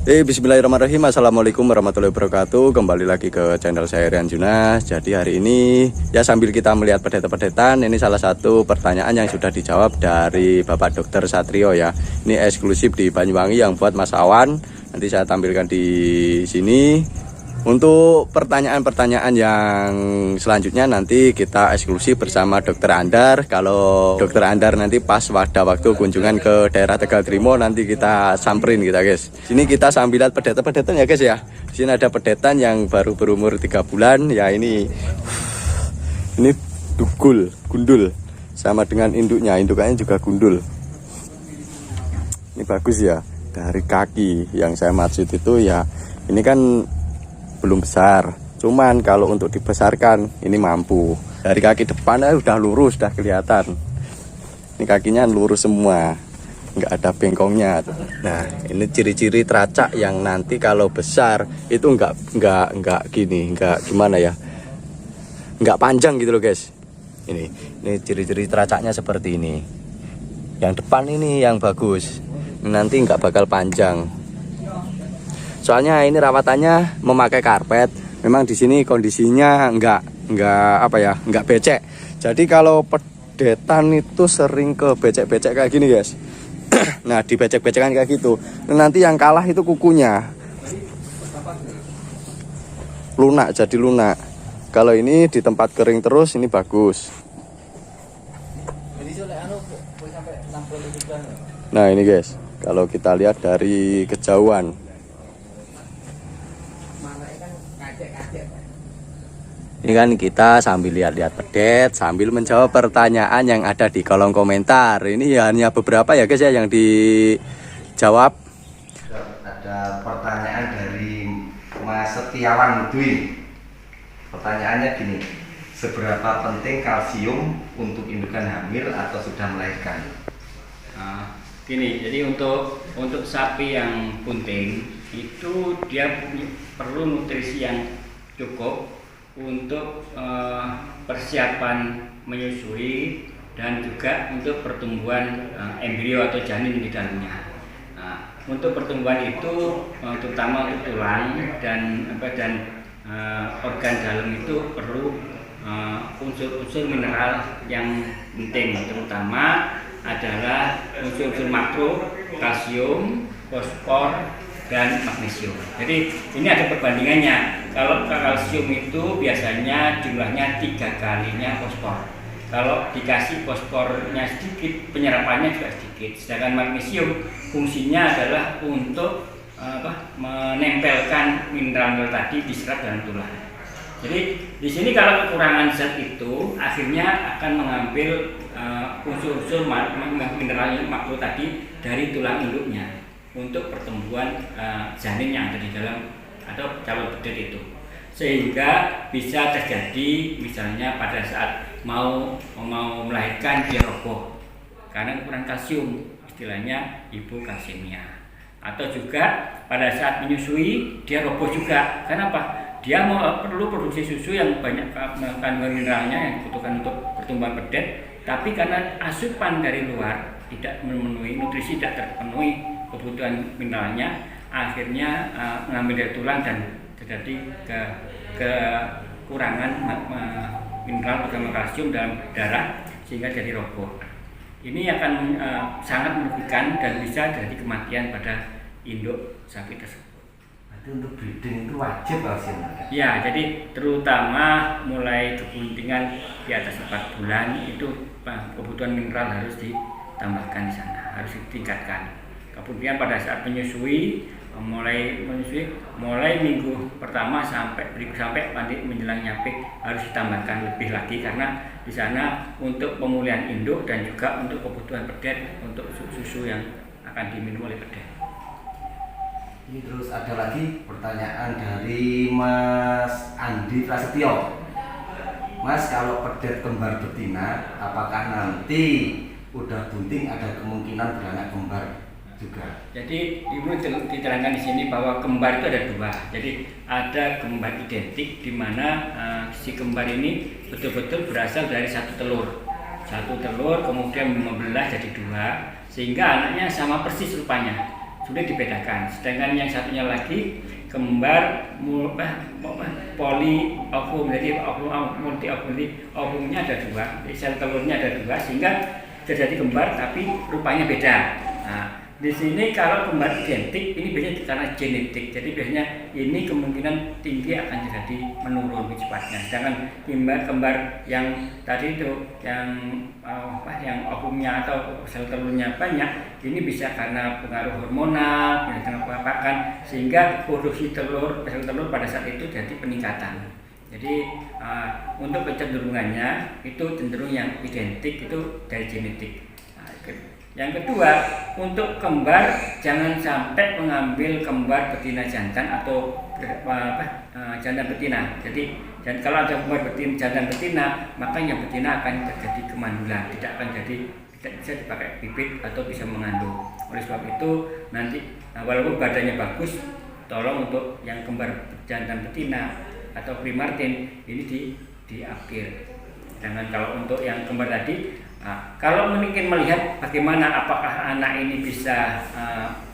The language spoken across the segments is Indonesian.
Bismillahirrahmanirrahim. Assalamualaikum warahmatullahi wabarakatuh. Kembali lagi ke channel saya Rian Junas. Jadi hari ini ya sambil kita melihat pedetan-pedetan, ini salah satu pertanyaan yang sudah dijawab dari Bapak Dr. Satrio ya. Ini eksklusif di Banyuwangi yang buat Mas Awan. Nanti saya tampilkan di sini. Untuk pertanyaan-pertanyaan yang selanjutnya nanti kita eksklusif bersama Dokter Andar. Kalau Dokter Andar nanti pas pada waktu kunjungan ke daerah Tegal Trimo nanti kita samperin kita guys. Sini kita sambil lihat pedetan-pedetan ya guys ya. Di sini ada pedetan yang baru berumur 3 bulan ya, ini gundul sama dengan induknya. Indukannya juga gundul. Ini bagus ya. Dari kaki yang saya maksud itu ya, ini kan belum besar, cuman kalau untuk dibesarkan ini mampu. Dari kaki depannya udah lurus, udah kelihatan. Ini kakinya lurus semua, nggak ada bengkongnya. Nah, ini ciri-ciri teracak yang nanti kalau besar itu nggak gini, nggak gimana ya, nggak panjang gitu loh guys. Ini ciri-ciri teracaknya seperti ini. Yang depan ini yang bagus, nanti nggak bakal panjang. Soalnya ini rawatannya memakai karpet. Memang di sini kondisinya nggak becek. Jadi kalau pedetan itu sering ke becek-becek kayak gini guys. Nah, di becek-becekan kayak gitu. Nanti yang kalah itu kukunya. Lunak, jadi lunak. Kalau ini di tempat kering terus ini bagus. Nah, ini guys. Kalau kita lihat dari kejauhan. Ini kan kita sambil lihat-lihat pedet, sambil menjawab pertanyaan yang ada di kolom komentar. Ini ya hanya beberapa ya guys ya yang dijawab. Ada pertanyaan dari Mas Setiawan Dwi. Pertanyaannya gini, seberapa penting kalsium untuk indukan hamil atau sudah melahirkan? Gini, jadi untuk sapi yang bunting itu dia perlu nutrisi yang cukup untuk persiapan menyusui dan juga untuk pertumbuhan embrio atau janin di dalamnya. Nah, untuk pertumbuhan itu terutama untuk tulang dan organ dalam itu perlu unsur-unsur mineral yang penting, terutama adalah unsur-unsur makro, kalsium, fosfor, dan magnesium. Jadi ini ada perbandingannya. Kalau kalsium itu biasanya jumlahnya 3 kalinya fosfor. Kalau dikasih fosfornya sedikit, penyerapannya juga sedikit. Sedangkan magnesium fungsinya adalah untuk menempelkan mineral tadi diserap dalam tulang. Jadi di sini kalau kekurangan zat itu akhirnya akan mengambil unsur-unsur mineral makro tadi dari tulang induknya untuk pertumbuhan janin yang ada di dalam atau calon bedet itu, sehingga bisa terjadi misalnya pada saat mau melahirkan dia roboh karena kekurangan kalsium, istilahnya hipokalsemia, atau juga pada saat menyusui dia roboh juga. Karena apa? Dia perlu produksi susu yang banyak kandungan mineralnya yang dibutuhkan untuk pertumbuhan bedet, tapi karena asupan dari luar tidak memenuhi, nutrisi tidak terpenuhi kebutuhan mineralnya, akhirnya mengambil dari tulang dan terjadi kekurangan mineral terutama kalsium dalam darah sehingga jadi roboh. Ini akan sangat merugikan dan bisa terjadi kematian pada induk sapi tersebut. Berarti untuk breeding itu wajib kalsium? Ya, jadi terutama mulai kebuntingan di atas 4 bulan itu kebutuhan mineral harus ditambahkan di sana, harus ditingkatkan. Kemudian pada saat menyusui, mulai minggu pertama sampai nanti menjelang nyapik harus ditambahkan lebih lagi, karena di sana untuk pemulihan induk dan juga untuk kebutuhan bedet untuk susu yang akan diminum oleh bedet. Ini terus ada lagi pertanyaan dari Mas Andi Prasetyo. Mas, kalau pedet kembar betina, apakah nanti udah bunting ada kemungkinan beranak kembar juga? Jadi ibu diterangkan di sini bahwa kembar itu ada 2. Jadi ada kembar identik di mana si kembar ini betul-betul berasal dari satu telur kemudian membelah jadi 2 sehingga anaknya sama persis rupanya. sulit dibedakan. Sedangkan yang satunya lagi kembar polyovum, jadi multi ovum, ovumnya ada 2, sel telurnya ada 2, sehingga terjadi kembar tapi rupanya beda. Nah, di sini kalau kembar identik ini biasanya karena genetik, jadi biasanya ini kemungkinan tinggi akan terjadi menurun cepatnya. Sedangkan kembar yang tadi itu yang ovumnya atau sel telurnya banyak, ini bisa karena pengaruh hormonal, bisa pakan, sehingga produksi sel telur pada saat itu jadi peningkatan. Jadi untuk kecenderungannya itu cenderung yang identik itu dari genetik. Yang kedua, untuk kembar jangan sampai mengambil kembar betina jantan atau jantan betina. Jadi kalau ada kembar jantan betina, maka yang betina akan terjadi kemandulan, tidak bisa dipakai bibit atau bisa mengandung. Oleh sebab itu nanti walaupun badannya bagus, tolong untuk yang kembar jantan betina atau primartin ini diakhir. Jangan kalau untuk yang kembar tadi. Kalau mungkin melihat bagaimana apakah anak ini bisa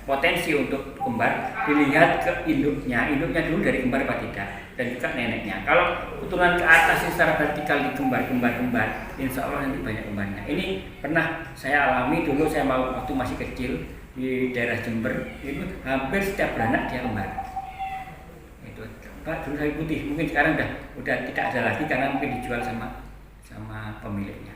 potensi untuk kembar, dilihat ke induknya dulu dari kembar apa tidak, dan juga neneknya. Kalau keturunan ke atas secara vertikal di kembar, insya Allah nanti banyak kembarnya. Ini pernah saya alami dulu, saya waktu masih kecil di daerah Jember, itu hampir setiap beranak dia kembar. Itu Pak dulu saya putih, mungkin sekarang udah tidak ada lagi karena mungkin dijual sama pemiliknya.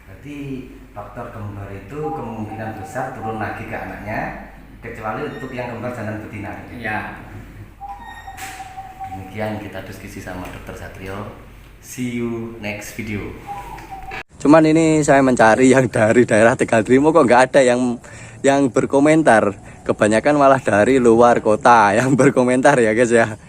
Berarti faktor kembar itu kemungkinan besar turun lagi ke anaknya, kecuali untuk yang kembar jantan betina. Ya. Demikian kita diskusi sama Dr. Satrio. See you next video. Cuman ini saya mencari yang dari daerah Tegal Trimo kok nggak ada yang berkomentar. Kebanyakan malah dari luar kota yang berkomentar ya guys ya,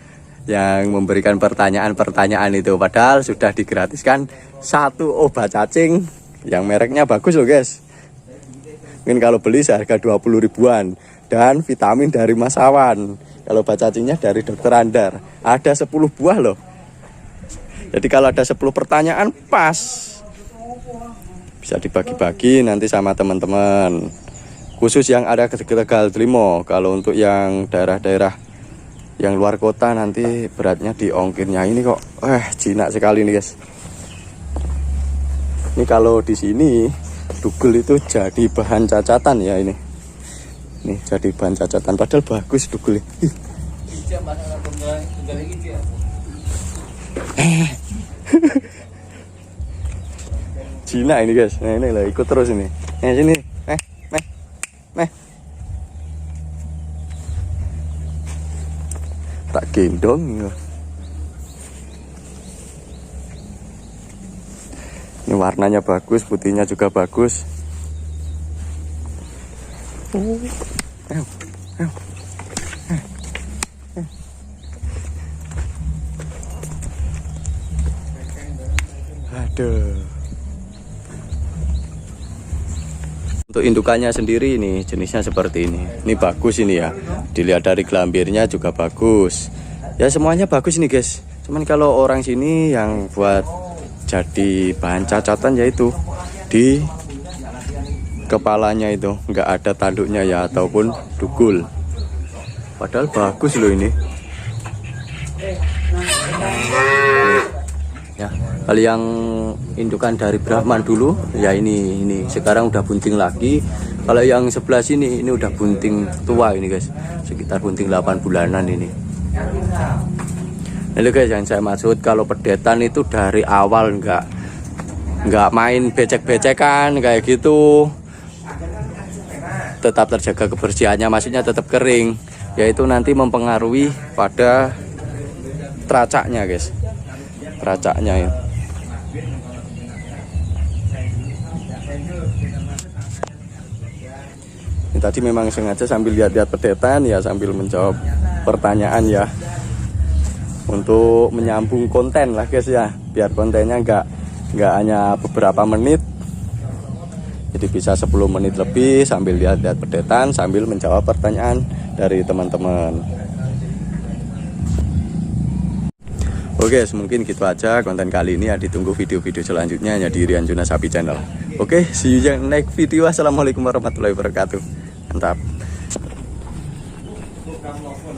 yang memberikan pertanyaan itu. Padahal sudah digratiskan 1 obat cacing yang mereknya bagus loh guys. Mungkin kalau beli seharga 20 ribuan. Dan vitamin dari Mas Awan. Kalau obat cacingnya dari Dokter Andar. Ada 10 buah loh. Jadi kalau ada 10 pertanyaan pas. Bisa dibagi-bagi nanti sama teman-teman. Khusus yang ada ke Tegal Trimo. Kalau untuk yang daerah-daerah yang luar kota nanti beratnya di ongkirnya. Ini kok jinak sekali nih guys. Ini kalau di sini dugel itu jadi bahan cacatan ya ini. Nih jadi bahan cacatan padahal bagus dugel. Cina ini guys. Nah ini lah ikut terus ini. Nah sini. Tak gendong. Ini warnanya bagus, putihnya juga bagus. Aduh. Untuk indukannya sendiri ini jenisnya seperti ini. Ini bagus ini ya. Dilihat dari gelambirnya juga bagus. Ya semuanya bagus nih guys. Cuman kalau orang sini yang buat jadi bahan cacatan yaitu di kepalanya itu nggak ada tanduknya ya, ataupun dugul. Padahal bagus loh ini. Ya, kalau yang indukan dari Brahman dulu ya ini sekarang udah bunting lagi. Kalau yang sebelah sini ini udah bunting tua ini guys, sekitar bunting 8 bulanan ini. Ini guys yang saya maksud, kalau pedetan itu dari awal nggak main becek-becekan kayak gitu, tetap terjaga kebersihannya, maksudnya tetap kering, yaitu nanti mempengaruhi pada teracaknya guys, teracaknya ya. Ini tadi memang sengaja sambil lihat-lihat pedetan ya, sambil menjawab pertanyaan ya, untuk menyambung konten lah guys ya, biar kontennya nggak hanya beberapa menit, jadi bisa 10 menit lebih sambil lihat-lihat pedetan sambil menjawab pertanyaan dari teman-teman. Oke, mungkin gitu aja konten kali ini ya. Ditunggu video-video selanjutnya hanya di Rian Jonas Sapi Channel. Oke, see you in next video. Assalamualaikum warahmatullahi wabarakatuh. Mantap. program maupun